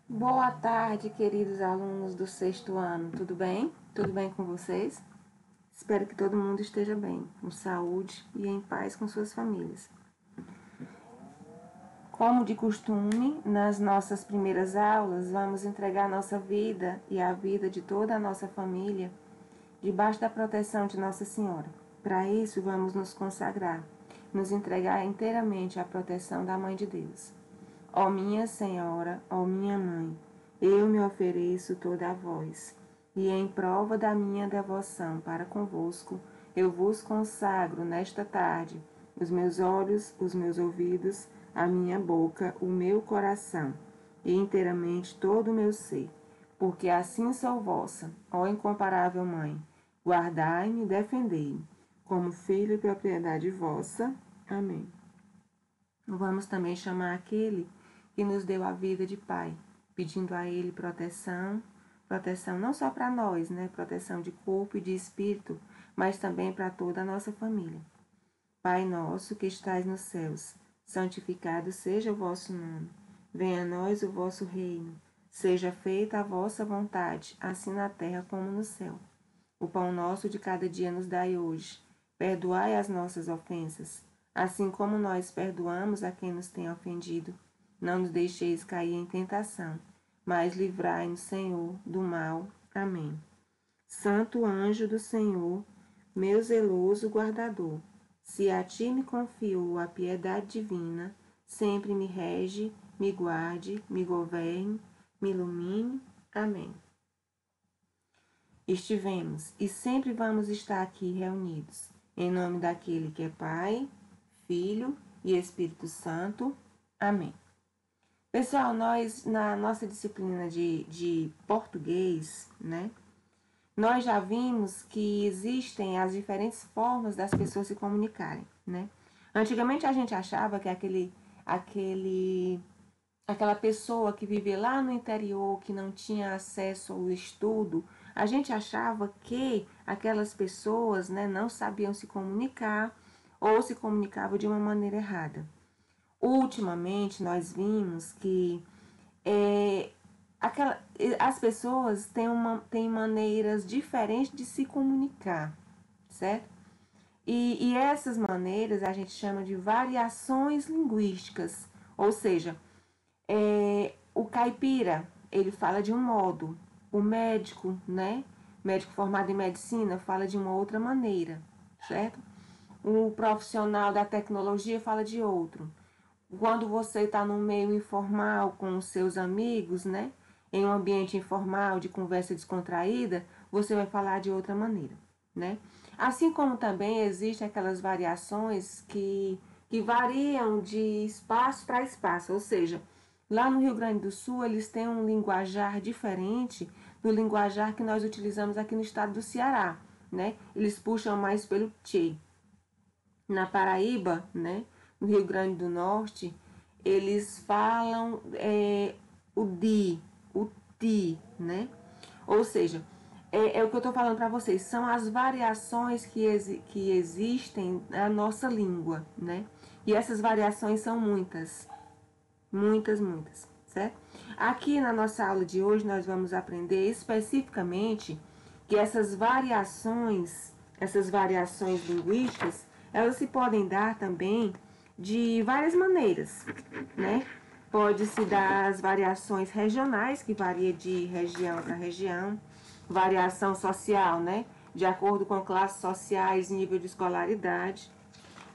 Boa tarde, queridos alunos do sexto ano. Tudo bem? Tudo bem com vocês? Espero que todo mundo esteja bem, com saúde e em paz com suas famílias. Como de costume, nas nossas primeiras aulas, vamos entregar nossa vida e a vida de toda a nossa família debaixo da proteção de Nossa Senhora. Para isso, vamos nos consagrar, nos entregar inteiramente à proteção da Mãe de Deus. Ó minha Senhora, ó minha Mãe, eu me ofereço toda a vós, e em prova da minha devoção para convosco, eu vos consagro nesta tarde os meus olhos, os meus ouvidos, a minha boca, o meu coração, e inteiramente todo o meu ser, porque assim sou vossa, ó incomparável Mãe, guardai-me e defendei-me, como filho e propriedade vossa. Amém. Vamos também chamar aquele que nos deu a vida de Pai, pedindo a Ele proteção não só para nós, né? Proteção de corpo e de espírito, mas também para toda a nossa família. Pai nosso que estais nos céus, santificado seja o vosso nome. Venha a nós o vosso reino. Seja feita a vossa vontade, assim na terra como no céu. O pão nosso de cada dia nos dai hoje. Perdoai as nossas ofensas, assim como nós perdoamos a quem nos tem ofendido. Não nos deixeis cair em tentação, mas livrai-nos, Senhor, do mal. Amém. Santo anjo do Senhor, meu zeloso guardador, se a ti me confio a piedade divina, sempre me rege, me guarde, me governe, me ilumine. Amém. Estivemos e sempre vamos estar aqui reunidos, em nome daquele que é Pai, Filho e Espírito Santo. Amém. Pessoal, nós, na nossa disciplina de português, né, nós já vimos que existem as diferentes formas das pessoas se comunicarem, né? Antigamente a gente achava que aquela pessoa que vivia lá no interior, que não tinha acesso ao estudo, a gente achava que aquelas pessoas, né, não sabiam se comunicar ou se comunicavam de uma maneira errada. Ultimamente nós vimos que as pessoas têm maneiras diferentes de se comunicar, certo? E essas maneiras a gente chama de variações linguísticas, ou seja, o caipira, ele fala de um modo, o médico, né? Médico formado em medicina fala de uma outra maneira, certo? O profissional da tecnologia fala de outro. Quando você está no meio informal com os seus amigos, né? Em um ambiente informal de conversa descontraída, você vai falar de outra maneira, né? Assim como também existem aquelas variações que variam de espaço para espaço, ou seja, lá no Rio Grande do Sul eles têm um linguajar diferente do linguajar que nós utilizamos aqui no estado do Ceará, né? Eles puxam mais pelo tchê. Na Paraíba, né, no Rio Grande do Norte, eles falam o di, o ti, né? Ou seja, é o que eu estou falando para vocês, são as variações que existem na nossa língua, né? E essas variações são muitas, muitas, muitas, certo? Aqui na nossa aula de hoje nós vamos aprender especificamente que essas variações linguísticas, elas se podem dar também de várias maneiras, né? Pode-se dar as variações regionais, que varia de região para região, variação social, né? De acordo com classes sociais e nível de escolaridade.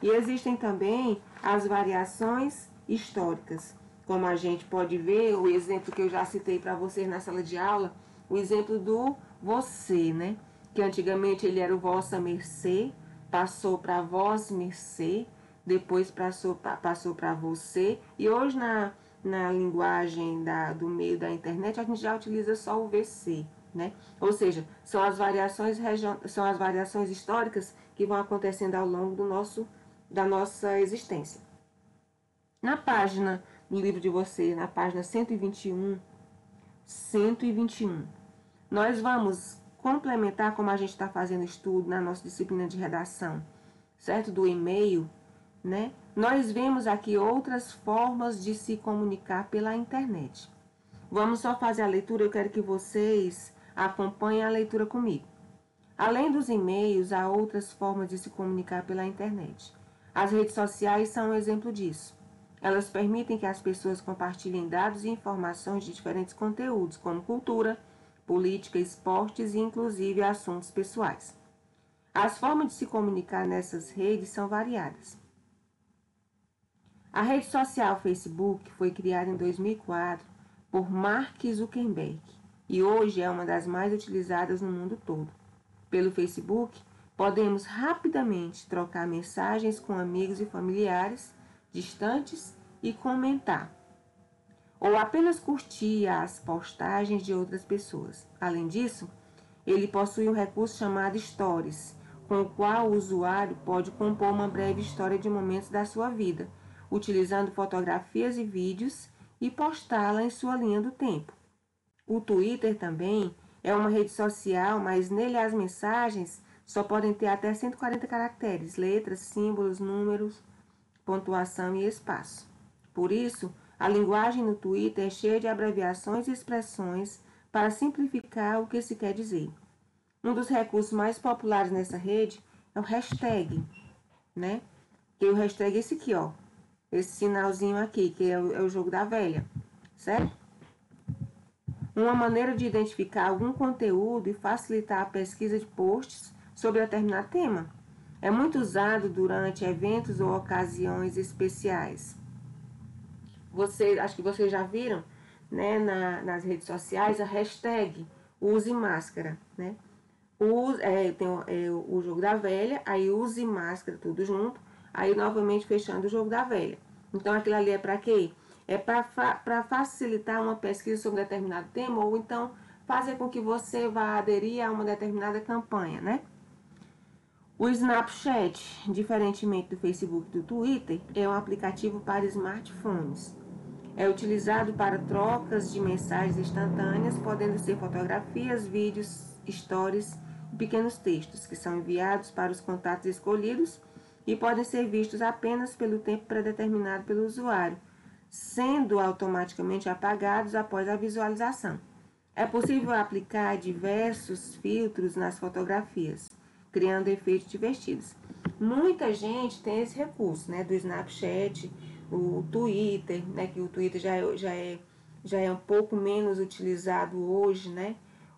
E existem também as variações históricas, como a gente pode ver, o exemplo que eu já citei para vocês na sala de aula, o exemplo do você, né? Que antigamente ele era o vossa mercê, passou para vós mercê, depois passou para você, e hoje na linguagem do meio da internet a gente já utiliza só o VC, né? Ou seja, são as variações históricas que vão acontecendo ao longo da nossa existência. Na página do livro de você, na página 121, nós vamos complementar como a gente está fazendo estudo na nossa disciplina de redação, certo? Do e-mail, nós vemos aqui outras formas de se comunicar pela internet. Vamos só fazer a leitura, eu quero que vocês acompanhem a leitura comigo. Além dos e-mails, há outras formas de se comunicar pela internet. As redes sociais são um exemplo disso. Elas permitem que as pessoas compartilhem dados e informações de diferentes conteúdos, como cultura, política, esportes e inclusive assuntos pessoais. As formas de se comunicar nessas redes são variadas. A rede social Facebook foi criada em 2004 por Mark Zuckerberg e hoje é uma das mais utilizadas no mundo todo. Pelo Facebook, podemos rapidamente trocar mensagens com amigos e familiares distantes e comentar, ou apenas curtir as postagens de outras pessoas. Além disso, ele possui um recurso chamado Stories, com o qual o usuário pode compor uma breve história de momentos da sua vida, utilizando fotografias e vídeos e postá-la em sua linha do tempo. O Twitter também é uma rede social, mas nele as mensagens só podem ter até 140 caracteres, letras, símbolos, números, pontuação e espaço. Por isso, a linguagem no Twitter é cheia de abreviações e expressões para simplificar o que se quer dizer. Um dos recursos mais populares nessa rede é o hashtag, né? Que o hashtag é esse aqui, ó. Esse sinalzinho aqui, que é o jogo da velha, certo? Uma maneira de identificar algum conteúdo e facilitar a pesquisa de posts sobre determinado tema. É muito usado durante eventos ou ocasiões especiais. Acho que vocês já viram, né, nas redes sociais a hashtag use máscara, né? Tem o jogo da velha, aí use máscara, tudo junto, aí novamente fechando o jogo da velha. Então aquilo ali é para quê? É para facilitar uma pesquisa sobre um determinado tema ou então fazer com que você vá aderir a uma determinada campanha, né? O Snapchat, diferentemente do Facebook e do Twitter, é um aplicativo para smartphones. É utilizado para trocas de mensagens instantâneas, podendo ser fotografias, vídeos, stories e pequenos textos, que são enviados para os contatos escolhidos e podem ser vistos apenas pelo tempo predeterminado pelo usuário, sendo automaticamente apagados após a visualização. É possível aplicar diversos filtros nas fotografias, criando efeitos divertidos. Muita gente tem esse recurso, né, do Snapchat, o Twitter, né, que o Twitter já é um pouco menos utilizado hoje, né?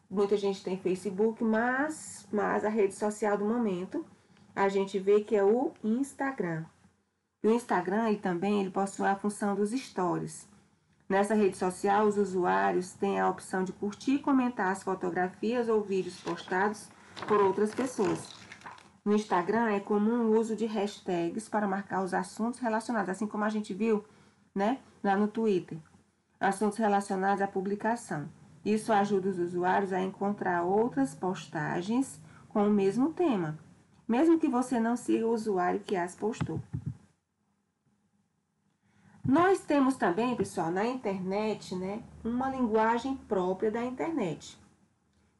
Muita gente tem Facebook, mas a rede social do momento a gente vê que é o Instagram. E o Instagram ele possui a função dos stories. Nessa rede social, os usuários têm a opção de curtir e comentar as fotografias ou vídeos postados por outras pessoas. No Instagram é comum o uso de hashtags para marcar os assuntos relacionados, assim como a gente viu, né, lá no Twitter. Assuntos relacionados à publicação. Isso ajuda os usuários a encontrar outras postagens com o mesmo tema, mesmo que você não siga o usuário que as postou. Nós temos também, pessoal, na internet, né, uma linguagem própria da internet.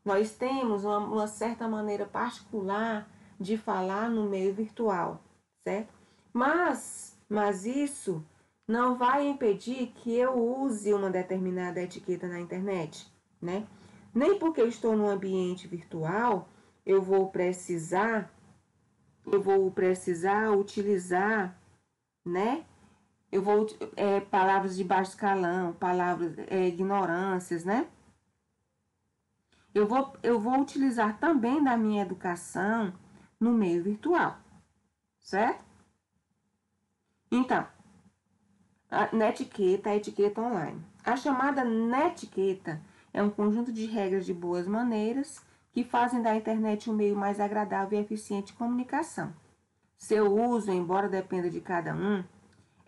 Nós temos uma certa maneira particular de falar no meio virtual, certo? Mas isso não vai impedir que eu use uma determinada etiqueta na internet, né? Nem porque eu estou no ambiente virtual, eu vou precisar utilizar, né? Palavras de baixo escalão, palavras ignorâncias, né? Eu vou utilizar também da minha educação no meio virtual, certo? Então, a etiqueta online. A chamada netiqueta é um conjunto de regras de boas maneiras que fazem da internet um meio mais agradável e eficiente de comunicação. Seu uso, embora dependa de cada um,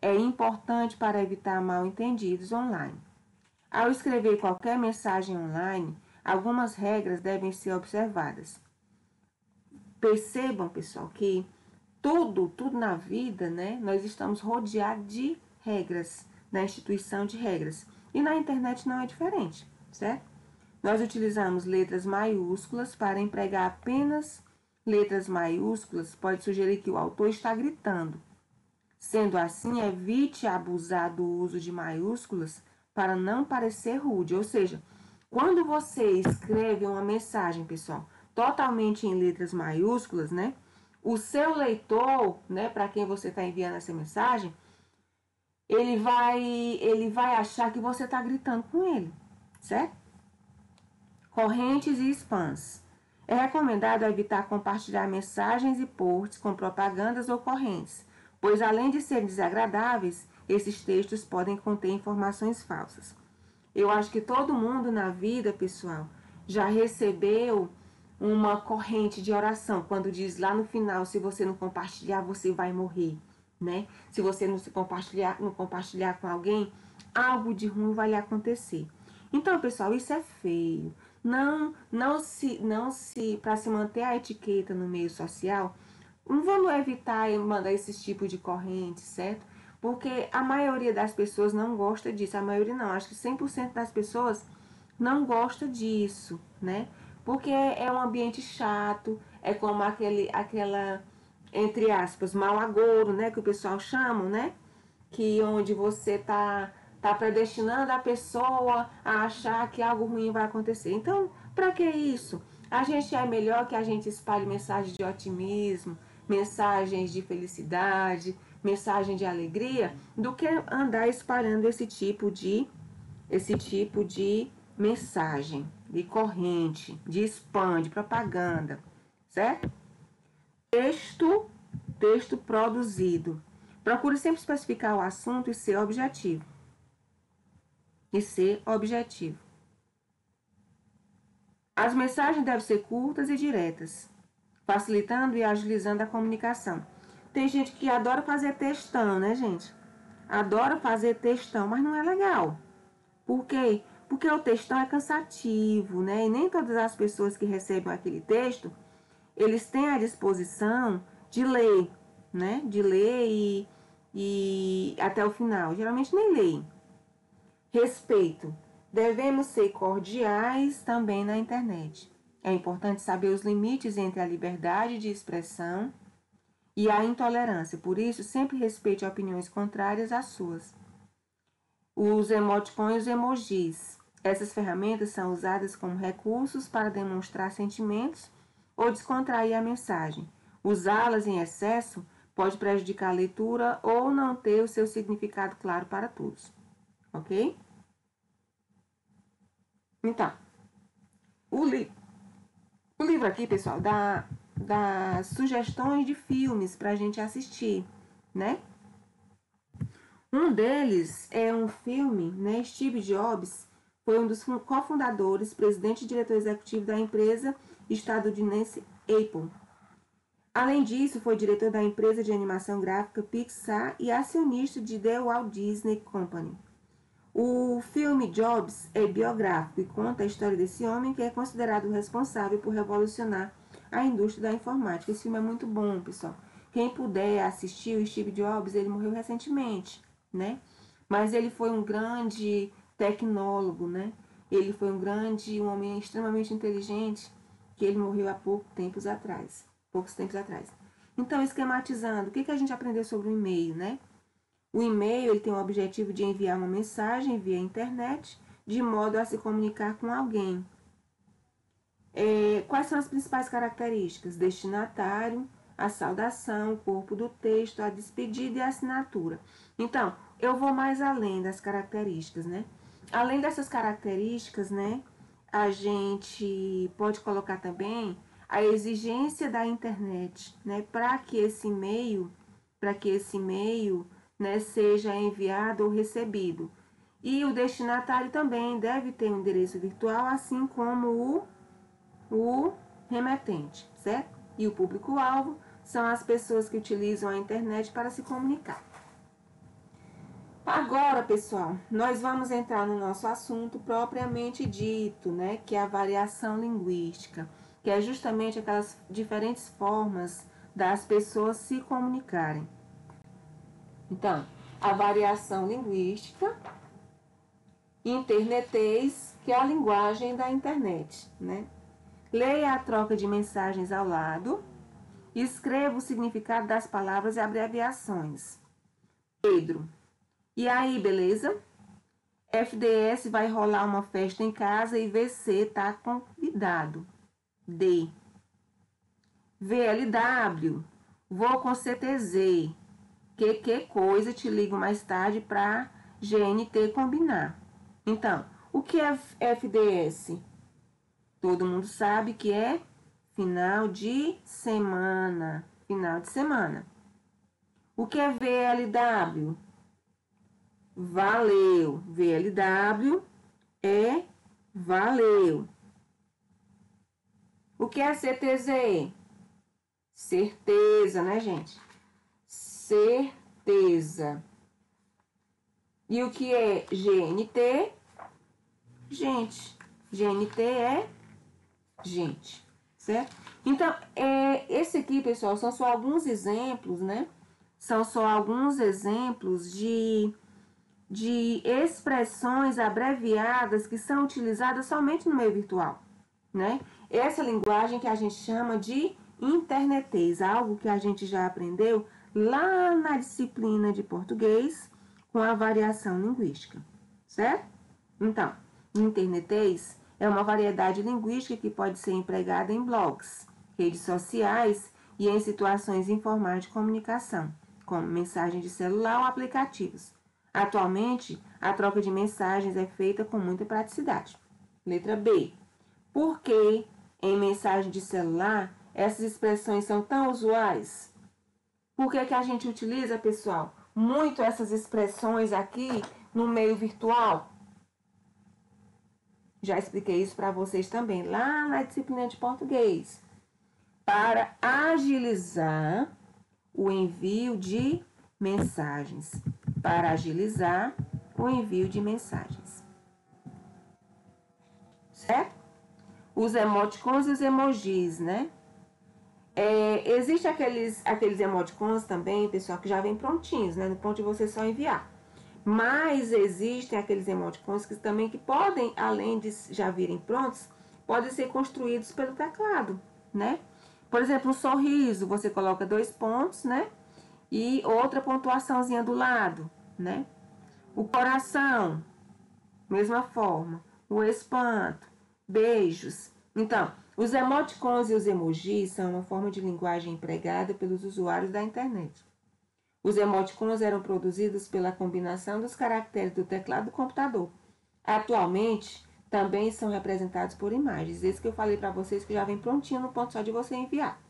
é importante para evitar mal-entendidos online. Ao escrever qualquer mensagem online, algumas regras devem ser observadas. Percebam, pessoal, que tudo na vida, né, nós estamos rodeados de regras, da instituição de regras. E na internet não é diferente, certo? Nós utilizamos letras maiúsculas para empregar apenas letras maiúsculas, pode sugerir que o autor está gritando. Sendo assim, evite abusar do uso de maiúsculas para não parecer rude. Ou seja, quando você escreve uma mensagem, pessoal, totalmente em letras maiúsculas, né? O seu leitor, né, para quem você está enviando essa mensagem, ele vai achar que você está gritando com ele, certo? Correntes e spams. É recomendado evitar compartilhar mensagens e posts com propagandas ou correntes, pois além de serem desagradáveis, esses textos podem conter informações falsas. Eu acho que todo mundo na vida, pessoal, já recebeu uma corrente de oração, quando diz lá no final, se você não compartilhar, você vai morrer, né? Se você não compartilhar com alguém, algo de ruim vai lhe acontecer. Então, pessoal, isso é feio. Não se para se manter a etiqueta no meio social, não vamos evitar mandar esses tipos de corrente, certo? Porque a maioria das pessoas não gosta disso. A maioria não, acho que 100% das pessoas não gosta disso, né? Porque é um ambiente chato, é como aquela, entre aspas, mau agouro, né? Que o pessoal chama, né? Que onde você tá predestinando a pessoa a achar que algo ruim vai acontecer. Então, para que isso? A gente é melhor que a gente espalhe mensagens de otimismo, mensagens de felicidade, mensagem de alegria, do que andar espalhando esse tipo de mensagem, de corrente, de spam, de propaganda, certo? Texto produzido. Procure sempre especificar o assunto e ser objetivo. As mensagens devem ser curtas e diretas, facilitando e agilizando a comunicação. Tem gente que adora fazer textão, né, gente? Adora fazer textão, mas não é legal. Por quê? Porque o textão é cansativo, né? E nem todas as pessoas que recebem aquele texto, eles têm a disposição de ler, né? De ler e até o final. Geralmente nem leem. Respeito. Devemos ser cordiais também na internet. É importante saber os limites entre a liberdade de expressão e a intolerância. Por isso, sempre respeite opiniões contrárias às suas. Os emoticons e os emojis. Essas ferramentas são usadas como recursos para demonstrar sentimentos ou descontrair a mensagem. Usá-las em excesso pode prejudicar a leitura ou não ter o seu significado claro para todos. Ok? Então, o livro aqui, pessoal, dá sugestões de filmes para a gente assistir, né? Um deles é um filme, né? Steve Jobs foi um dos cofundadores, presidente e diretor executivo da empresa estadunidense Apple. Além disso, foi diretor da empresa de animação gráfica Pixar e acionista de The Walt Disney Company. O filme Jobs é biográfico e conta a história desse homem que é considerado responsável por revolucionar a indústria da informática. Esse filme é muito bom, pessoal. Quem puder assistir, o Steve Jobs, ele morreu recentemente, né? Mas ele foi um grande tecnólogo, né? Ele foi um homem extremamente inteligente, que ele morreu há poucos tempos atrás. Então, esquematizando, o que a gente aprendeu sobre o e-mail, né? O e-mail ele tem o objetivo de enviar uma mensagem via internet, de modo a se comunicar com alguém. Quais são as principais características? Destinatário, a saudação, o corpo do texto, a despedida e a assinatura. Então, eu vou mais além das características, né? Além dessas características, né, a gente pode colocar também a exigência da internet, né, para que esse e-mail, né, seja enviado ou recebido. E o destinatário também deve ter um endereço virtual, assim como o remetente, certo? E o público-alvo são as pessoas que utilizam a internet para se comunicar. Agora, pessoal, nós vamos entrar no nosso assunto propriamente dito, né? Que é a variação linguística, que é justamente aquelas diferentes formas das pessoas se comunicarem. Então, a variação linguística, internetês, que é a linguagem da internet, né? Leia a troca de mensagens ao lado, escreva o significado das palavras e abreviações. Pedro: e aí, beleza? FDS, vai rolar uma festa em casa e VC tá convidado. D. VLW, vou com CTZ. Que coisa, te ligo mais tarde para GNT combinar. Então, o que é FDS? Todo mundo sabe que é final de semana. Final de semana. O que é VLW? Valeu. VLW é valeu. O que é CTZ? Certeza, né, gente? Certeza. E o que é GNT? Gente. GNT é gente, certo? Então, esse aqui, pessoal, são só alguns exemplos, né? São só alguns exemplos de expressões abreviadas que são utilizadas somente no meio virtual, né? Essa linguagem que a gente chama de internetês, algo que a gente já aprendeu lá na disciplina de português com a variação linguística, certo? Então, internetês é uma variedade linguística que pode ser empregada em blogs, redes sociais e em situações informais de comunicação, como mensagem de celular ou aplicativos. Atualmente, a troca de mensagens é feita com muita praticidade. Letra B. Por que em mensagem de celular essas expressões são tão usuais? Por que a gente utiliza, pessoal, muito essas expressões aqui no meio virtual? Já expliquei isso para vocês também lá na disciplina de português. Para agilizar o envio de mensagens. Para agilizar o envio de mensagens. Certo? Os emoticons e os emojis, né? Existem aqueles emoticons também, pessoal, que já vem prontinhos, né? No ponto de você só enviar. Mas existem aqueles emoticons que também que podem, além de já virem prontos, podem ser construídos pelo teclado, né? Por exemplo, um sorriso, você coloca 2 pontos, né? E outra pontuaçãozinha do lado, né? O coração, mesma forma. O espanto, beijos. Então, os emoticons e os emojis são uma forma de linguagem empregada pelos usuários da internet. Os emoticons eram produzidos pela combinação dos caracteres do teclado do computador. Atualmente, também são representados por imagens. Esse que eu falei para vocês que já vem prontinho no ponto só de você enviar.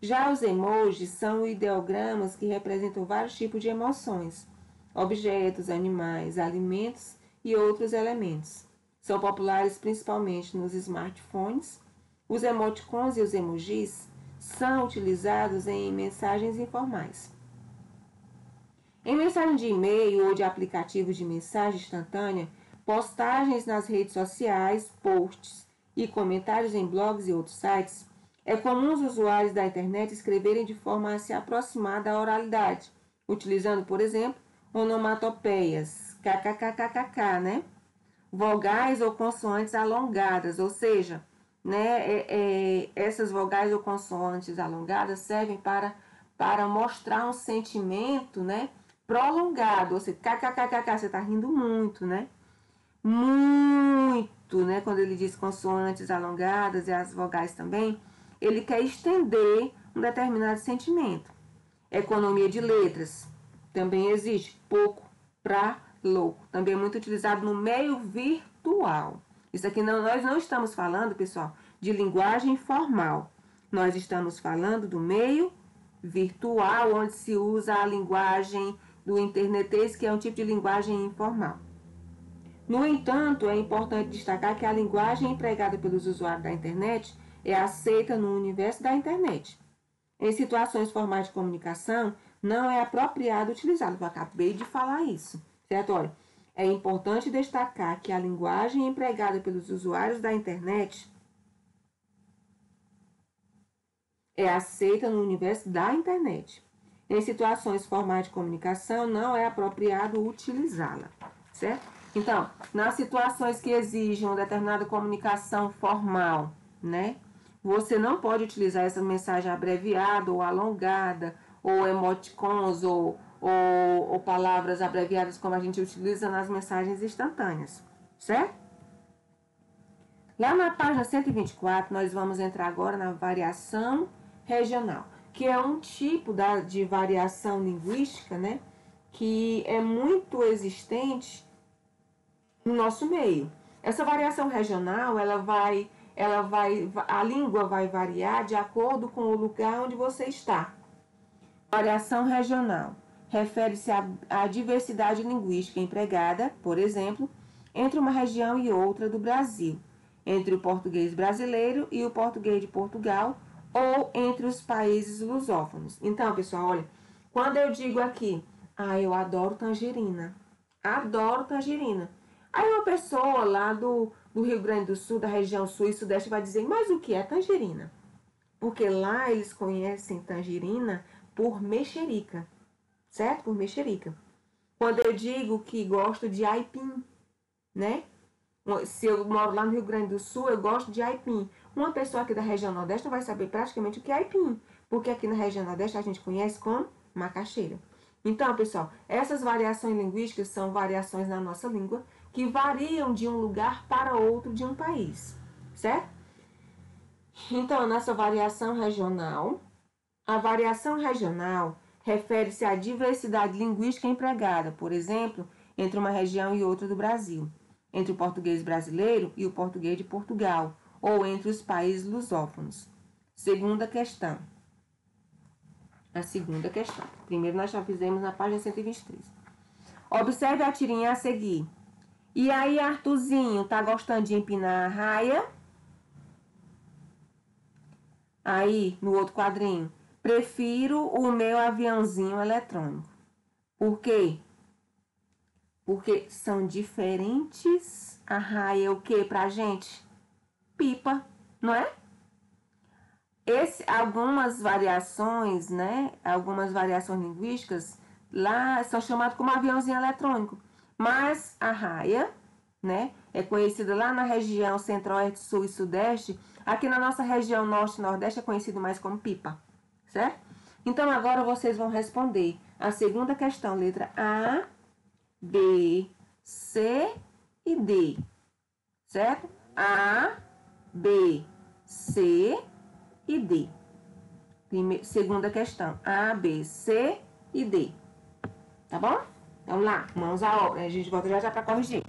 Já os emojis são ideogramas que representam vários tipos de emoções, objetos, animais, alimentos e outros elementos. São populares principalmente nos smartphones. Os emoticons e os emojis são utilizados em mensagens informais. Em mensagem de e-mail ou de aplicativos de mensagem instantânea, postagens nas redes sociais, posts e comentários em blogs e outros sites, é comum os usuários da internet escreverem de forma a se aproximar da oralidade, utilizando, por exemplo, onomatopeias, kkkkkk, né? Vogais ou consoantes alongadas, ou seja, né, essas vogais ou consoantes alongadas servem para mostrar um sentimento, né, prolongado, ou seja, kkkk, você está rindo muito, né? Muito, né? Quando ele diz consoantes alongadas e as vogais também, ele quer estender um determinado sentimento. Economia de letras também existe, pouco para louco, também é muito utilizado no meio virtual. Isso aqui nós não estamos falando, pessoal, de linguagem formal. Nós estamos falando do meio virtual, onde se usa a linguagem do internetês, que é um tipo de linguagem informal. No entanto, é importante destacar que a linguagem empregada pelos usuários da internet é aceita no universo da internet. Em situações formais de comunicação, não é apropriado utilizá-lo. Eu acabei de falar isso, certo? Olha, é importante destacar que a linguagem empregada pelos usuários da internet é aceita no universo da internet. Em situações formais de comunicação, não é apropriado utilizá-la, certo? Então, nas situações que exigem uma determinada comunicação formal, né? Você não pode utilizar essa mensagem abreviada ou alongada, ou emoticons, ou ou palavras abreviadas como a gente utiliza nas mensagens instantâneas, certo? Lá na página 124, nós vamos entrar agora na variação regional, que é um tipo de variação linguística, né, que é muito existente no nosso meio. Essa variação regional, a língua vai variar de acordo com o lugar onde você está. Variação regional refere-se à diversidade linguística empregada, por exemplo, entre uma região e outra do Brasil, entre o português brasileiro e o português de Portugal, ou entre os países lusófonos. Então, pessoal, olha, quando eu digo aqui, eu adoro tangerina, adoro tangerina. Aí uma pessoa lá do Rio Grande do Sul, da região sul e sudeste, vai dizer, mas o que é tangerina? Porque lá eles conhecem tangerina por mexerica, certo? Por mexerica. Quando eu digo que gosto de aipim, né? Se eu moro lá no Rio Grande do Sul, eu gosto de aipim. Uma pessoa aqui da região Nordeste não vai saber praticamente o que é aipim, porque aqui na região Nordeste a gente conhece como macaxeira. Então, pessoal, essas variações linguísticas são variações na nossa língua que variam de um lugar para outro de um país, certo? Então, a nossa variação regional, a variação regional refere-se à diversidade linguística empregada, por exemplo, entre uma região e outra do Brasil, entre o português brasileiro e o português de Portugal, ou entre os países lusófonos. Segunda questão. A segunda questão. Primeiro nós já fizemos na página 123. Observe a tirinha a seguir. E aí, Arthurzinho, tá gostando de empinar a raia? Aí, no outro quadrinho, prefiro o meu aviãozinho eletrônico. Por quê? Porque são diferentes. A raia é o que pra gente? Pipa, não é? Algumas variações, né? Algumas variações linguísticas lá são chamadas como aviãozinho eletrônico. Mas a raia, né? É conhecida lá na região centro-oeste, sul e sudeste. Aqui na nossa região norte e nordeste é conhecido mais como pipa, certo? Então agora vocês vão responder a segunda questão, letra A, B, C e D, certo? A, B, C e D. Segunda questão, A, B, C e D. Tá bom? Vamos lá, mãos à obra. A gente volta já já para corrigir.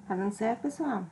Tá dando certo, pessoal?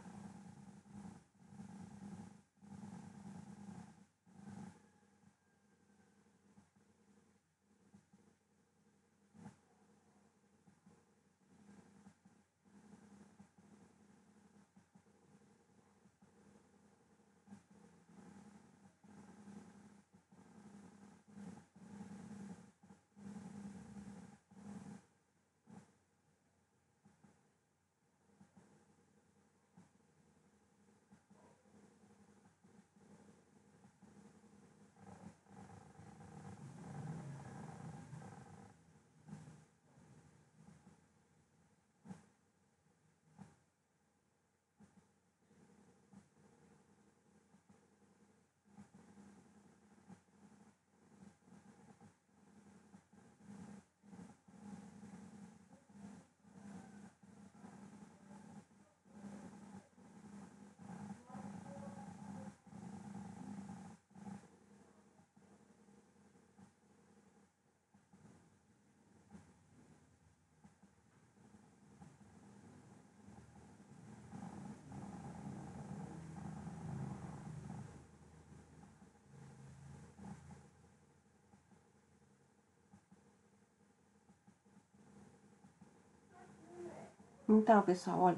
Então, pessoal, olha,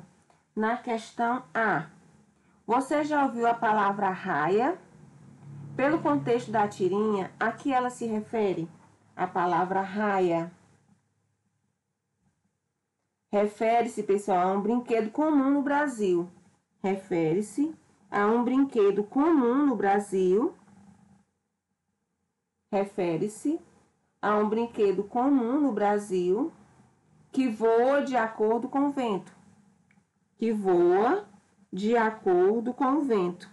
na questão A, você já ouviu a palavra raia? Pelo contexto da tirinha, a que ela se refere? A palavra raia. Refere-se, pessoal, a um brinquedo comum no Brasil. Refere-se a um brinquedo comum no Brasil. Refere-se a um brinquedo comum no Brasil que voa de acordo com o vento. Que voa de acordo com o vento.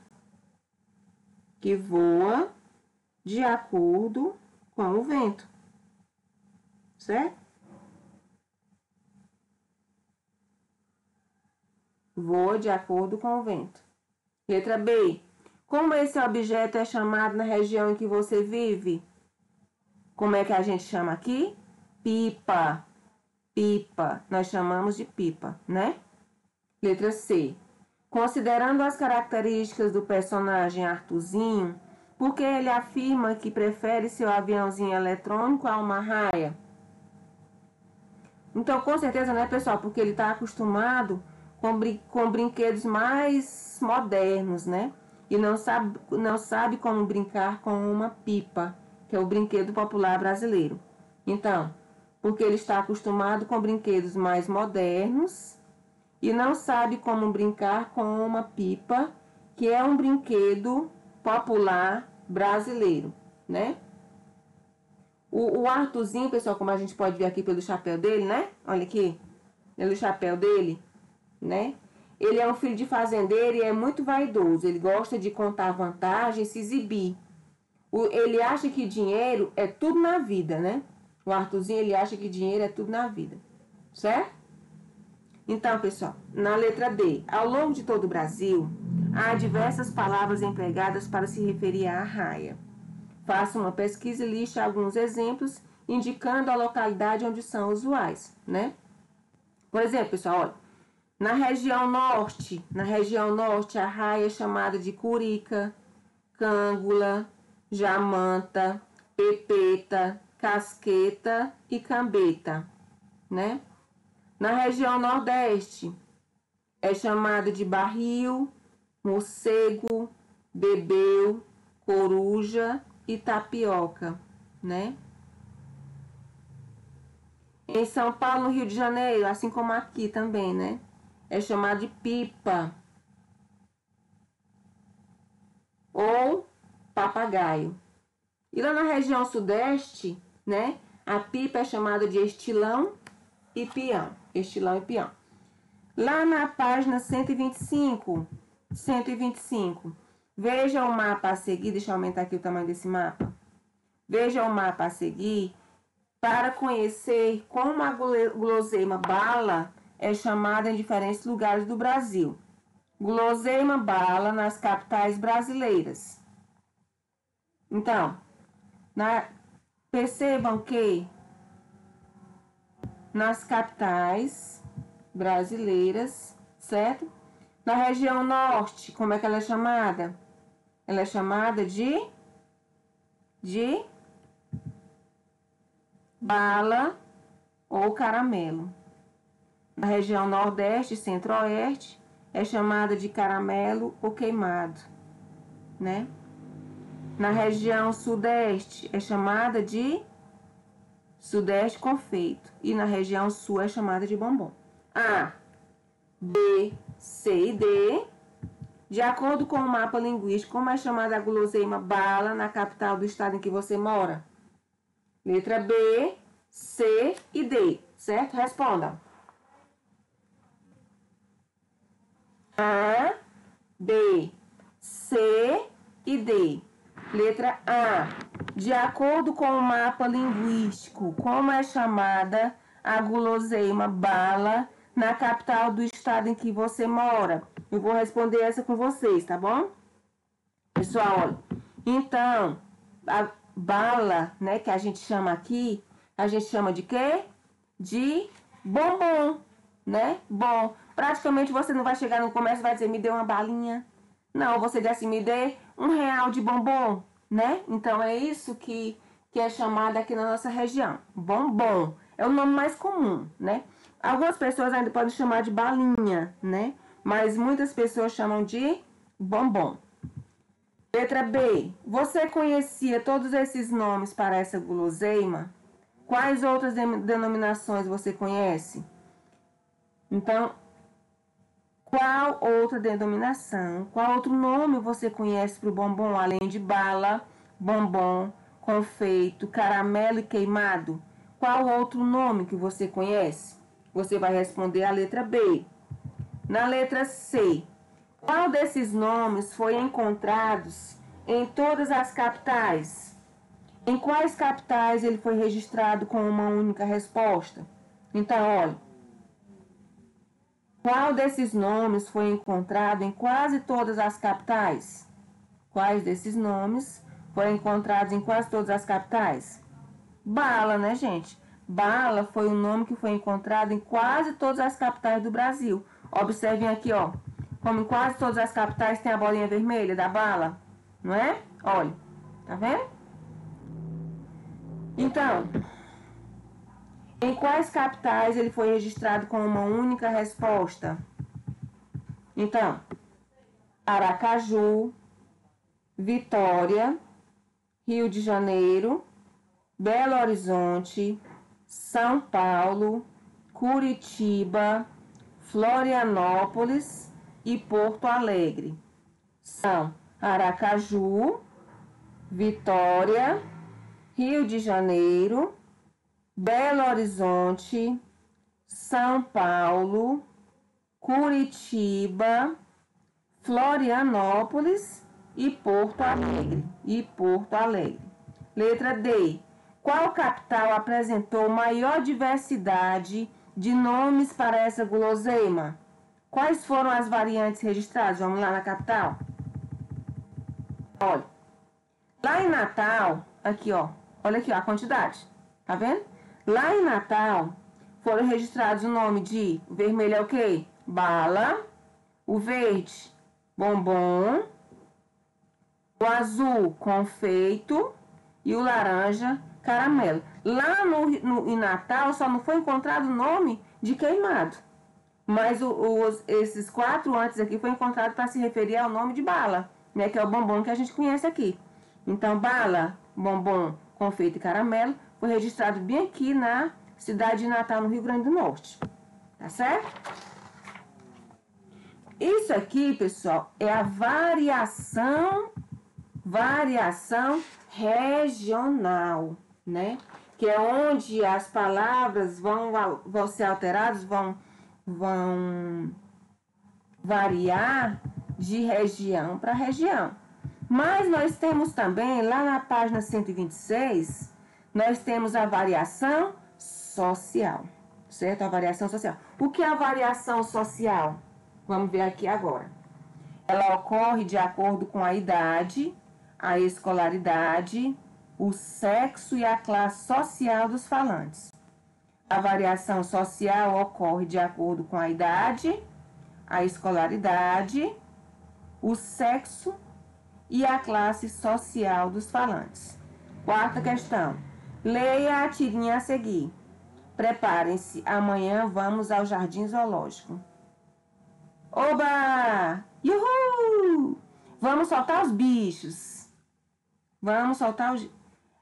Que voa de acordo com o vento. Certo? Voa de acordo com o vento. Letra B. Como esse objeto é chamado na região em que você vive? Como é que a gente chama aqui? Pipa. Pipa. Nós chamamos de pipa, né? Letra C. Considerando as características do personagem Arthurzinho, por que ele afirma que prefere seu aviãozinho eletrônico a uma raia? Então, com certeza, né, pessoal? Porque ele está acostumado com brinquedos mais modernos, né? E não sabe como brincar com uma pipa, que é o brinquedo popular brasileiro. Então, porque ele está acostumado com brinquedos mais modernos e não sabe como brincar com uma pipa, que é um brinquedo popular brasileiro, né? O Arthurzinho, pessoal, como a gente pode ver aqui pelo chapéu dele, né? Olha aqui, pelo chapéu dele, né? Ele é um filho de fazendeiro e é muito vaidoso. Ele gosta de contar vantagens, se exibir. Ele acha que dinheiro é tudo na vida, né? O Arthurzinho, ele acha que dinheiro é tudo na vida. Certo? Então, pessoal, na letra D. Ao longo de todo o Brasil, há diversas palavras empregadas para se referir à raia. Faça uma pesquisa e liste alguns exemplos, indicando a localidade onde são usuais, né? Por exemplo, pessoal, olha, na região norte, a raia é chamada de curica, cângula, jamanta, pepeta, casqueta e cambeta, né? Na região nordeste, é chamada de barril, morcego, bebeu, coruja e tapioca, né? Em São Paulo, no Rio de Janeiro, assim como aqui também, né? É chamado de pipa ou papagaio. E lá na região sudeste, né? A pipa é chamada de estilão e peão. Estilão e peão. Lá na página 125, veja o mapa a seguir. Deixa eu aumentar aqui o tamanho desse mapa. Veja o mapa a seguir para conhecer como a guloseima bala é chamada em diferentes lugares do Brasil. Guloseima bala nas capitais brasileiras. Então, percebam que nas capitais brasileiras, certo? Na região norte, como é que ela é chamada? Ela é chamada de bala ou caramelo. Na região nordeste e centro-oeste, é chamada de caramelo ou queimado, né? Na região sudeste, é chamada de sudeste confeito. E na região sul, é chamada de bombom. A, B, C e D. De acordo com o mapa linguístico, como é chamada a guloseima bala na capital do estado em que você mora? Letra B, C e D, certo? Respondam. A, B, C e D. Letra A. De acordo com o mapa linguístico, como é chamada a guloseima bala na capital do estado em que você mora? Eu vou responder essa com vocês, tá bom? Pessoal, olha. Então, a bala, né, que a gente chama aqui, a gente chama de quê? De bombom, né? Bom, praticamente você não vai chegar no comércio e vai dizer, me dê uma balinha. Não, você diz assim, me dê R$1 de bombom, né? Então, é isso que é chamado aqui na nossa região. Bombom. É o nome mais comum, né? Algumas pessoas ainda podem chamar de balinha, né? Mas muitas pessoas chamam de bombom. Letra B. Você conhecia todos esses nomes para essa guloseima? Quais outras denominações você conhece? Então, qual outra denominação, qual outro nome você conhece para o bombom, além de bala, bombom, confeito, caramelo e queimado? Qual outro nome que você conhece? Você vai responder a letra B. Na letra C, qual desses nomes foi encontrados em todas as capitais? Em quais capitais ele foi registrado com uma única resposta? Então, olha, qual desses nomes foi encontrado em quase todas as capitais? Quais desses nomes foram encontrados em quase todas as capitais? Bala, né, gente? Bala foi um nome que foi encontrado em quase todas as capitais do Brasil. Observem aqui, ó. Como em quase todas as capitais tem a bolinha vermelha da bala, não é? Olha, tá vendo? Então, em quais capitais ele foi registrado com uma única resposta? Então, Aracaju, Vitória, Rio de Janeiro, Belo Horizonte, São Paulo, Curitiba, Florianópolis e Porto Alegre. São Aracaju, Vitória, Rio de Janeiro, Belo Horizonte, São Paulo, Curitiba, Florianópolis e Porto Alegre. Letra D. Qual capital apresentou maior diversidade de nomes para essa guloseima? Quais foram as variantes registradas? Vamos lá na capital. Olha, lá em Natal, aqui ó, olha aqui ó, a quantidade, tá vendo? Lá em Natal foram registrados o nome de, o vermelho é o quê? Bala, o verde, bombom, o azul, confeito e o laranja, caramelo. Lá em Natal só não foi encontrado o nome de queimado, mas esses 4 antes aqui foi encontrado para se referir ao nome de bala, né, que é o bombom que a gente conhece aqui. Então, bala, bombom, confeito e caramelo foi registrado bem aqui na cidade de Natal, no Rio Grande do Norte. Tá certo? Isso aqui, pessoal, é a variação regional, né? Que é onde as palavras vão ser alteradas, vão variar de região para região. Mas nós temos também, lá na página 126, nós temos a variação social, certo? A variação social. O que é a variação social? Vamos ver aqui agora. Ela ocorre de acordo com a idade, a escolaridade, o sexo e a classe social dos falantes. A variação social ocorre de acordo com a idade, a escolaridade, o sexo e a classe social dos falantes. Quarta questão. Leia a tirinha a seguir. Preparem-se, amanhã vamos ao Jardim Zoológico. Oba! Uhul! Vamos soltar os bichos. Vamos soltar os...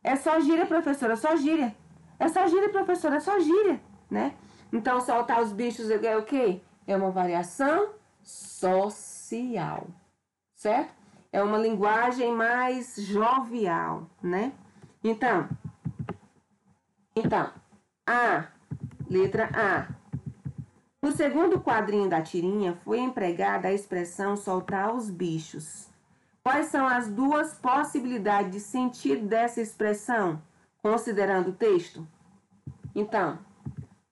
É só gíria, professora, é só gíria. É só gíria, professora, é só gíria, né? Então, soltar os bichos é o quê? É uma variação social, certo? É uma linguagem mais jovial, né? Então, letra A. No segundo quadrinho da tirinha, foi empregada a expressão soltar os bichos. Quais são as duas possibilidades de sentido dessa expressão, considerando o texto? Então,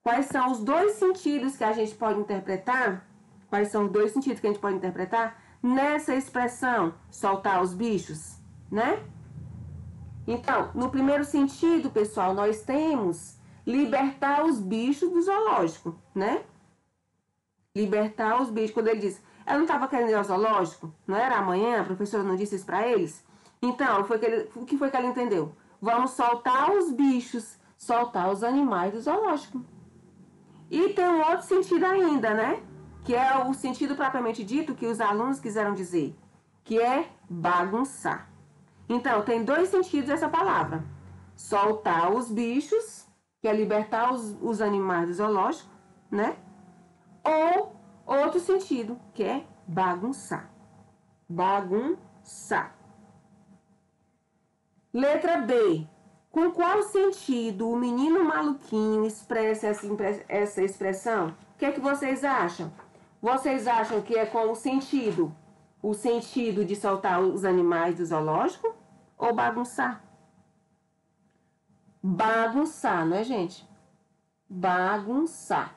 quais são os dois sentidos que a gente pode interpretar? Quais são os dois sentidos que a gente pode interpretar nessa expressão, soltar os bichos, né? Então, no primeiro sentido, pessoal, nós temos libertar os bichos do zoológico, né? Libertar os bichos. Quando ele diz, ela não estava querendo ir ao zoológico? Não era amanhã? A professora não disse isso para eles? Então, o que foi que ela entendeu? Vamos soltar os bichos, soltar os animais do zoológico. E tem um outro sentido ainda, né? Que é o sentido propriamente dito que os alunos quiseram dizer, que é bagunçar. Então, tem dois sentidos essa palavra. Soltar os bichos, que é libertar os animais do zoológico, né? Ou outro sentido, que é bagunçar. Bagunçar. Letra B. Com qual sentido o menino maluquinho expressa essa expressão? O que é que vocês acham? Vocês acham que é com o sentido de soltar os animais do zoológico ou bagunçar? Bagunçar, não é, gente? Bagunçar.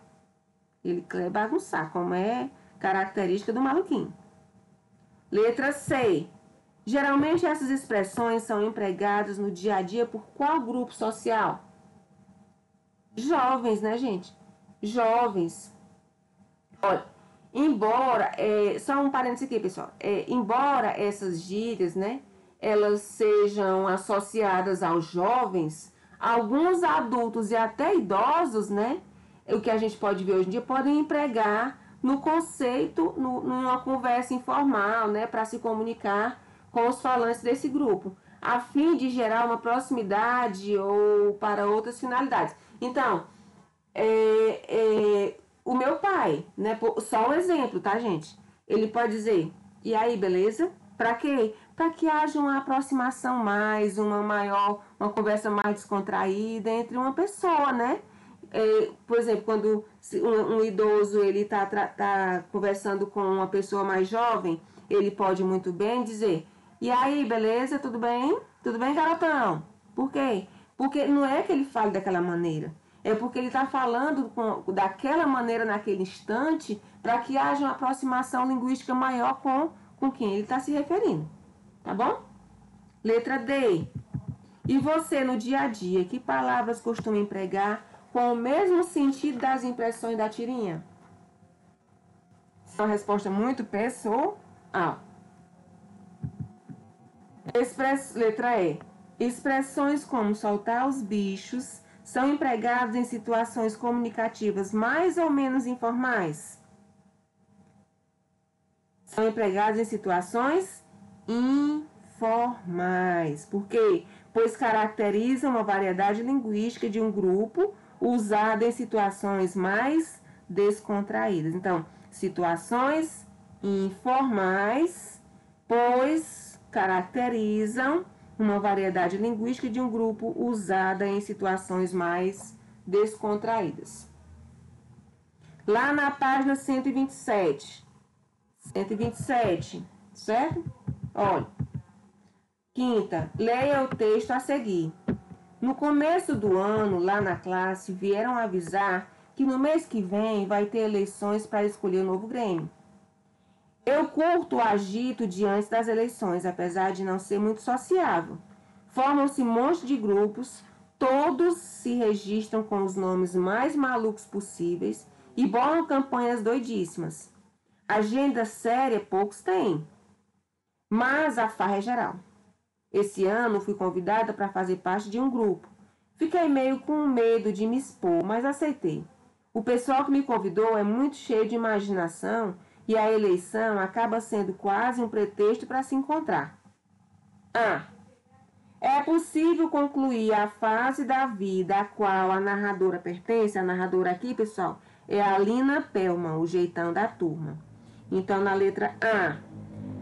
Ele quer bagunçar, como é característica do maluquinho. Letra C. Geralmente essas expressões são empregadas no dia a dia por qual grupo social? Jovens, né, gente? Jovens. Olha, embora, só um parênteses aqui, pessoal. Embora essas gírias, né, elas sejam associadas aos jovens, alguns adultos e até idosos, né, o que a gente pode ver hoje em dia, podem empregar no conceito, numa conversa informal, né, para se comunicar com os falantes desse grupo, a fim de gerar uma proximidade ou para outras finalidades. Então, o meu pai, né, só um exemplo, tá, gente? Ele pode dizer, e aí, beleza? Para quê? Para que haja uma aproximação mais, uma conversa mais descontraída entre uma pessoa, né? Por exemplo, quando um idoso ele tá conversando com uma pessoa mais jovem, ele pode muito bem dizer, e aí, beleza? Tudo bem? Tudo bem, garotão? Por quê? Porque não é que ele fale daquela maneira. É porque ele está falando daquela maneira naquele instante para que haja uma aproximação linguística maior com quem ele está se referindo. Tá bom? Letra D. E você, no dia a dia, que palavras costuma empregar com o mesmo sentido das impressões da tirinha? É uma resposta muito pessoal. Letra E. Expressões como soltar os bichos são empregadas em situações comunicativas mais ou menos informais? São empregadas em situações informais. Por quê? Pois caracterizam uma variedade linguística de um grupo usada em situações mais descontraídas. Então, situações informais, pois caracterizam uma variedade linguística de um grupo usada em situações mais descontraídas. Lá na página 127, certo? Olha, quinta, leia o texto a seguir. No começo do ano, lá na classe, vieram avisar que no mês que vem vai ter eleições para escolher o novo Grêmio. Eu curto o agito diante das eleições, apesar de não ser muito sociável. Formam-se um monte de grupos, todos se registram com os nomes mais malucos possíveis e bolam campanhas doidíssimas. Agenda séria poucos têm, mas a farra é geral. Esse ano fui convidada para fazer parte de um grupo. Fiquei meio com medo de me expor, mas aceitei. O pessoal que me convidou é muito cheio de imaginação e a eleição acaba sendo quase um pretexto para se encontrar. É possível concluir a fase da vida a qual a narradora pertence. A narradora aqui, pessoal, é a Lina Pellman, o jeitão da turma. Então, na letra A,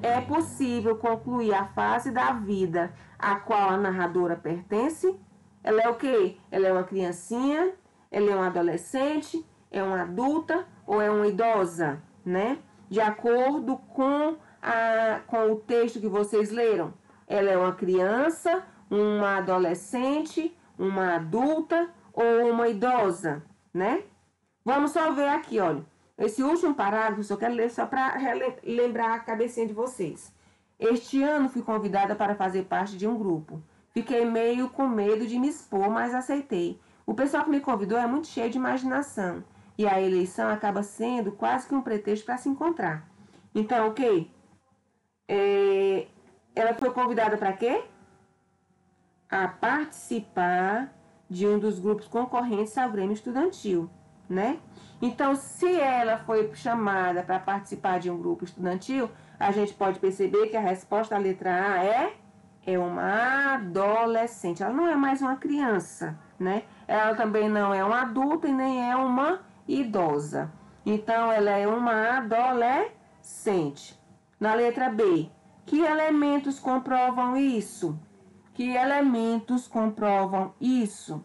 é possível concluir a fase da vida a qual a narradora pertence. Ela é o quê? Ela é uma criancinha, ela é uma adolescente, é uma adulta ou é uma idosa, né? De acordo com o texto que vocês leram. Ela é uma criança, uma adolescente, uma adulta ou uma idosa, né? Vamos só ver aqui, olha. Esse último parágrafo, eu só quero ler só para lembrar a cabecinha de vocês. Este ano fui convidada para fazer parte de um grupo. Fiquei meio com medo de me expor, mas aceitei. O pessoal que me convidou é muito cheio de imaginação. E a eleição acaba sendo quase que um pretexto para se encontrar. Então, ok? Ela foi convidada para quê? A participar de um dos grupos concorrentes ao Grêmio Estudantil. né? Então, se ela foi chamada para participar de um grupo estudantil, a gente pode perceber que a resposta à letra A é uma adolescente. Ela não é mais uma criança, né? Ela também não é uma adulta e nem é uma idosa. Então, ela é uma adolescente. Na letra B, que elementos comprovam isso? Que elementos comprovam isso?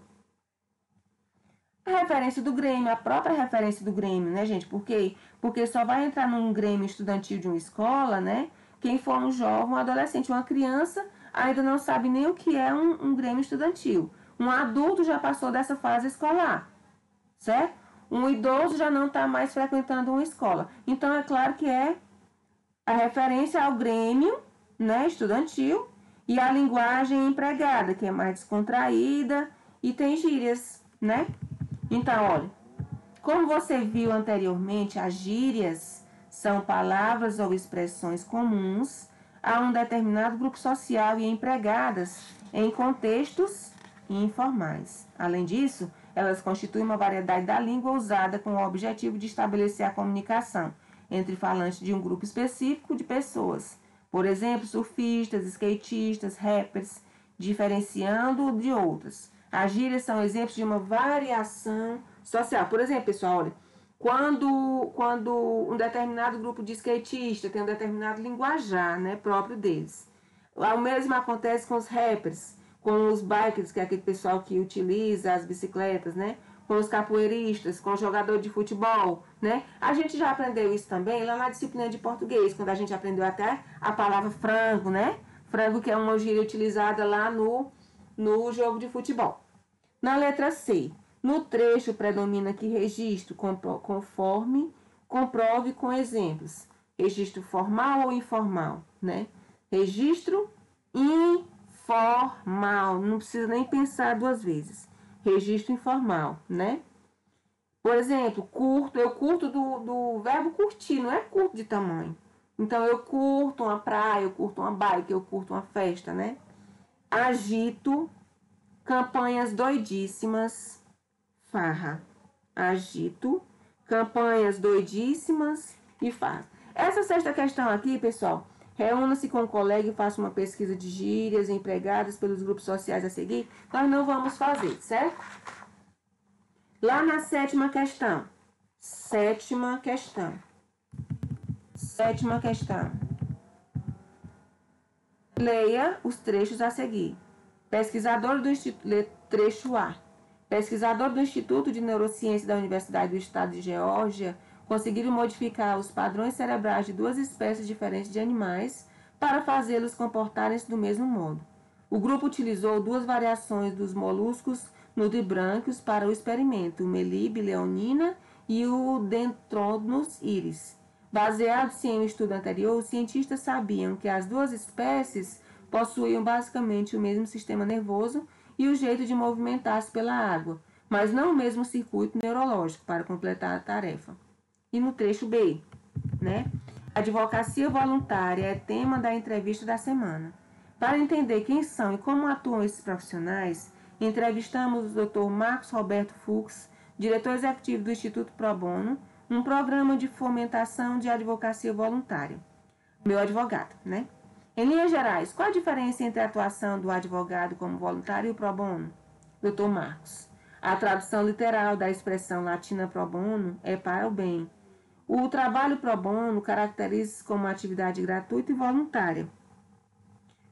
A referência do Grêmio, a própria referência do Grêmio, né, gente? Por quê? Porque só vai entrar num Grêmio estudantil de uma escola, né? Quem for um jovem, um adolescente, uma criança, ainda não sabe nem o que é um Grêmio estudantil. Um adulto já passou dessa fase escolar, certo? Um idoso já não está mais frequentando uma escola. Então, é claro que é a referência ao Grêmio, né, estudantil, e a linguagem empregada, que é mais descontraída e tem gírias, né? Então, olha, como você viu anteriormente, as gírias são palavras ou expressões comuns a um determinado grupo social e empregadas em contextos informais. Além disso, elas constituem uma variedade da língua usada com o objetivo de estabelecer a comunicação entre falantes de um grupo específico de pessoas. Por exemplo, surfistas, skatistas, rappers, diferenciando de outras. As gírias são exemplos de uma variação social. Por exemplo, pessoal, olha, quando um determinado grupo de skatistas tem um determinado linguajar, né, próprio deles. O mesmo acontece com os rappers, com os bikers, que é aquele pessoal que utiliza as bicicletas, né? Com os capoeiristas, com o jogador de futebol, né? A gente já aprendeu isso também lá na disciplina de português, quando a gente aprendeu até a palavra frango, né? Frango, que é uma gíria utilizada lá no jogo de futebol. Na letra C, no trecho predomina que registro conforme, comprove com exemplos. Registro formal ou informal, né? Registro informal, não precisa nem pensar duas vezes. Registro informal, né? Por exemplo, curto, eu curto do verbo curtir, não é curto de tamanho. Então, eu curto uma praia, eu curto uma bike, eu curto uma festa, né? Agito, campanhas doidíssimas, farra. Agito, campanhas doidíssimas e farra. Essa sexta questão aqui, pessoal, reúna-se com o colega e faça uma pesquisa de gírias empregadas pelos grupos sociais a seguir. Nós não vamos fazer, certo? Lá na sétima questão. Sétima questão. Leia os trechos a seguir. Pesquisador do Instituto... Trecho A. Pesquisador do Instituto de Neurociência da Universidade do Estado de Geórgia conseguiram modificar os padrões cerebrais de duas espécies diferentes de animais para fazê-los comportarem-se do mesmo modo. O grupo utilizou duas variações dos moluscos nutribrânquios para o experimento, o Melibe leonina e o Dendronus iris. Baseado-se em um estudo anterior, os cientistas sabiam que as duas espécies possuíam basicamente o mesmo sistema nervoso e o jeito de movimentar-se pela água, mas não o mesmo circuito neurológico para completar a tarefa. E no trecho B, né? Advocacia voluntária é tema da entrevista da semana. Para entender quem são e como atuam esses profissionais, entrevistamos o Dr. Marcos Roberto Fux, diretor executivo do Instituto Pro Bono, um programa de fomentação de advocacia voluntária. Meu advogado, né? Em linhas gerais, qual a diferença entre a atuação do advogado como voluntário e o pro bono? Dr. Marcos. A tradução literal da expressão latina pro bono é para o bem. O trabalho pro bono caracteriza-se como uma atividade gratuita e voluntária.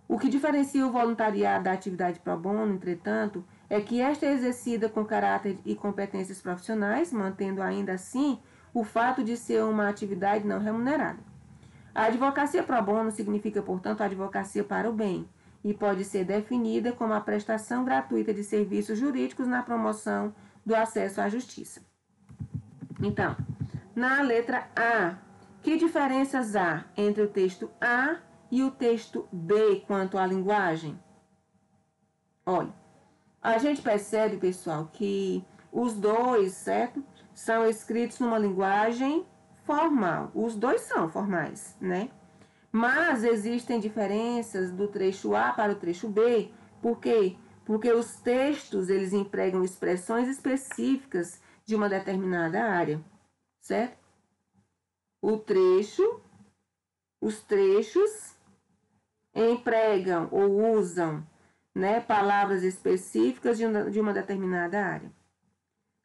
O que diferencia o voluntariado da atividade pro bono, entretanto, é que esta é exercida com caráter e competências profissionais, mantendo ainda assim o fato de ser uma atividade não remunerada. A advocacia pro bono significa, portanto, a advocacia para o bem e pode ser definida como a prestação gratuita de serviços jurídicos na promoção do acesso à justiça. Então, na letra A, que diferenças há entre o texto A e o texto B quanto à linguagem? Olha, a gente percebe, pessoal, que os dois, certo, são escritos numa linguagem formal. Os dois são formais, né? Mas existem diferenças do trecho A para o trecho B. Por quê? Porque os textos, eles empregam expressões específicas de uma determinada área, certo? Os trechos empregam ou usam, né, palavras específicas de uma determinada área.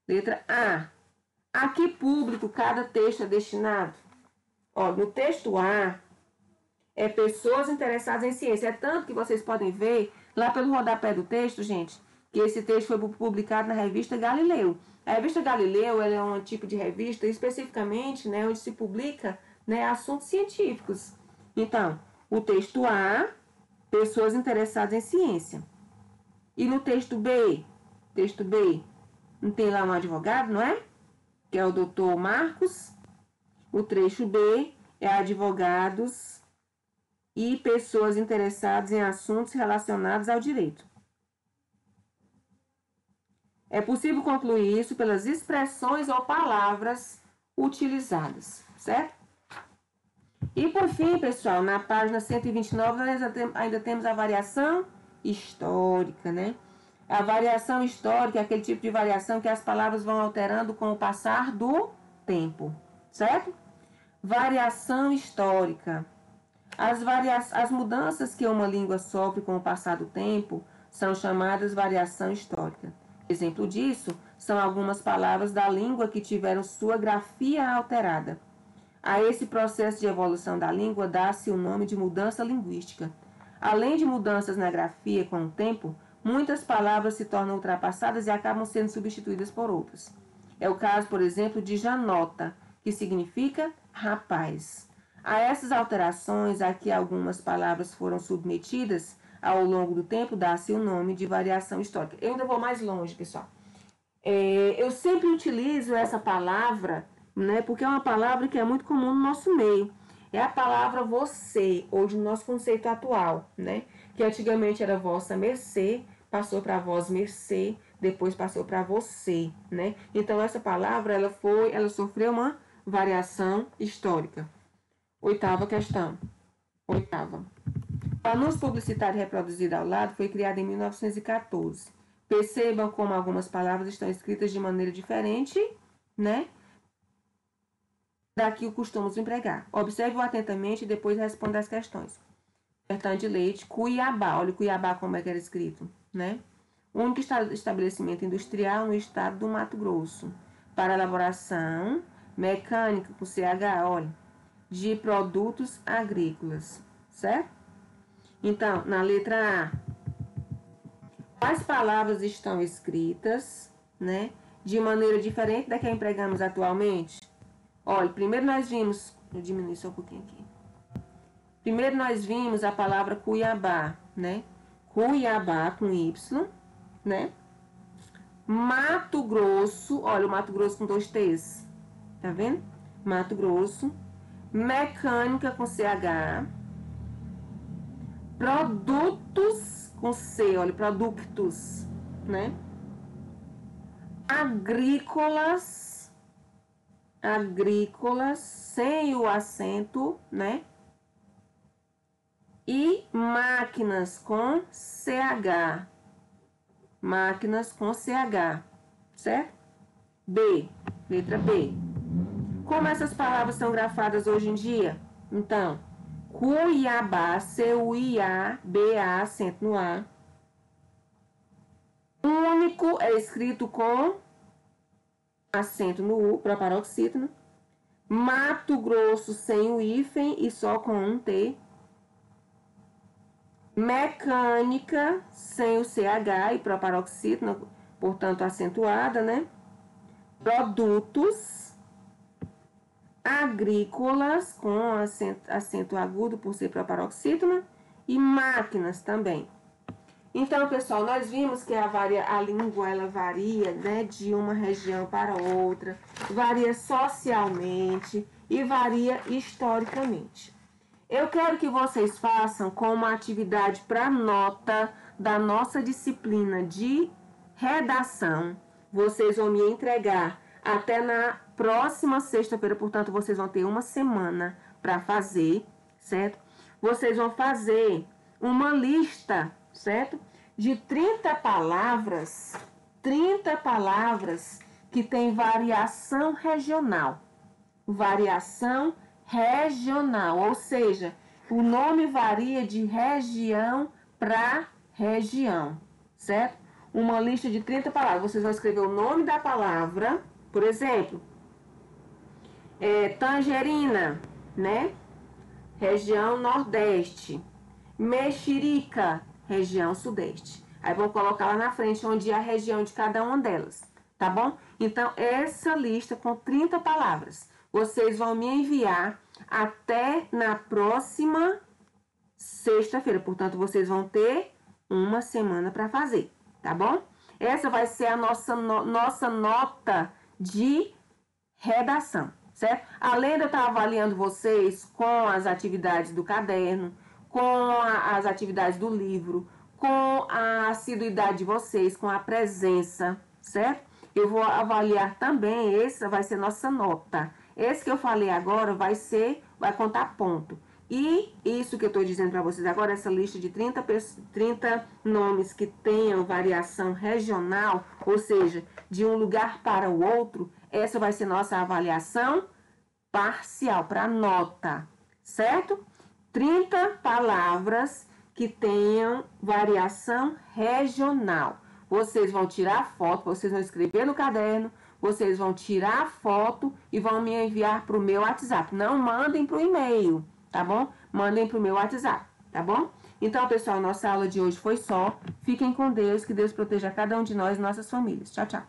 Letra A. A que público cada texto é destinado? Ó, no texto A, é pessoas interessadas em ciência. É tanto que vocês podem ver lá pelo rodapé do texto, gente, que esse texto foi publicado na revista Galileu. A revista Galileu ela é um tipo de revista especificamente, né, onde se publica, né, assuntos científicos. Então, o texto A, pessoas interessadas em ciência. E no texto B, não tem lá um advogado, não é? Que é o doutor Marcos. O trecho B é advogados e pessoas interessadas em assuntos relacionados ao direito. É possível concluir isso pelas expressões ou palavras utilizadas, certo? E por fim, pessoal, na página 129, nós ainda temos a variação histórica, né? A variação histórica é aquele tipo de variação que as palavras vão alterando com o passar do tempo, certo? Variação histórica. As mudanças que uma língua sofre com o passar do tempo são chamadas variação histórica. Exemplo disso são algumas palavras da língua que tiveram sua grafia alterada. A esse processo de evolução da língua dá-se o nome de mudança linguística. Além de mudanças na grafia com o tempo, muitas palavras se tornam ultrapassadas e acabam sendo substituídas por outras. É o caso, por exemplo, de janota, que significa rapaz. A essas alterações, a que algumas palavras foram submetidas ao longo do tempo, dá-se o nome de variação histórica. Eu ainda vou mais longe, pessoal. Eu sempre utilizo essa palavra, né, porque é uma palavra que é muito comum no nosso meio. É a palavra você, hoje no nosso conceito atual, né? Que antigamente era vossa mercê, passou para vós mercê, depois passou para você, né? Então essa palavra ela sofreu uma variação histórica. Oitava questão. O anúncio publicitário reproduzido ao lado foi criado em 1914. Percebam como algumas palavras estão escritas de maneira diferente, né? Daqui o costumamos empregar. Observe-o atentamente e depois responda as questões. Sertão de Leite, Cuiabá. Olha o Cuiabá como é que era escrito, né? Único estabelecimento industrial no estado do Mato Grosso. Para elaboração mecânica, com CH, olha, de produtos agrícolas, certo? Então, na letra A, quais palavras estão escritas, né, de maneira diferente da que empregamos atualmente? Olha, primeiro nós vimos, eu diminui só um pouquinho aqui. Primeiro nós vimos a palavra Cuiabá, né? Cuiabá com Y, né? Mato Grosso, olha o Mato Grosso com 2 T's, tá vendo? Mato Grosso. Mecânica com CH. Produtos com C, olha, produtos, né? Agrícolas, sem o acento, né? E máquinas com CH. Máquinas com CH, certo? B, letra B. Como essas palavras são grafadas hoje em dia? Então, Cuiabá, C-U-I-A-B-A, acento no A. Único é escrito com acento no U, proparoxítona. Mato Grosso sem o hífen e só com um T. Mecânica sem o CH e proparoxítona, portanto acentuada, né? Produtos agrícolas com acento agudo por ser proparoxítona e máquinas também. Então, pessoal, nós vimos que a língua ela varia, né, de uma região para outra, varia socialmente e varia historicamente. Eu quero que vocês façam como uma atividade para nota da nossa disciplina de redação. Vocês vão me entregar até na próxima sexta-feira, portanto, vocês vão ter uma semana para fazer, certo? Vocês vão fazer uma lista, certo? De 30 palavras que tem variação regional. Variação regional, ou seja, o nome varia de região para região, certo? Uma lista de 30 palavras. Vocês vão escrever o nome da palavra, por exemplo, tangerina, né? Região Nordeste. Mexerica, região Sudeste. Aí vão colocar lá na frente onde é a região de cada uma delas, tá bom? Então, essa lista com 30 palavras, vocês vão me enviar até na próxima sexta-feira. Portanto, vocês vão ter uma semana para fazer, tá bom? Essa vai ser a nossa nota de redação, certo? Além de eu estar avaliando vocês com as atividades do caderno, com as atividades do livro, com a assiduidade de vocês, com a presença, certo? Eu vou avaliar também, essa vai ser nossa nota. Esse que eu falei agora vai contar ponto. E isso que eu estou dizendo para vocês agora, essa lista de 30 nomes que tenham variação regional, ou seja, de um lugar para o outro, essa vai ser nossa avaliação parcial, para nota, certo? 30 palavras que tenham variação regional. Vocês vão tirar foto, vocês vão escrever no caderno, vocês vão tirar a foto e vão me enviar para o meu WhatsApp. Não mandem para o e-mail, tá bom? Mandem para o meu WhatsApp, tá bom? Então, pessoal, nossa aula de hoje foi só. Fiquem com Deus, que Deus proteja cada um de nós e nossas famílias. Tchau, tchau.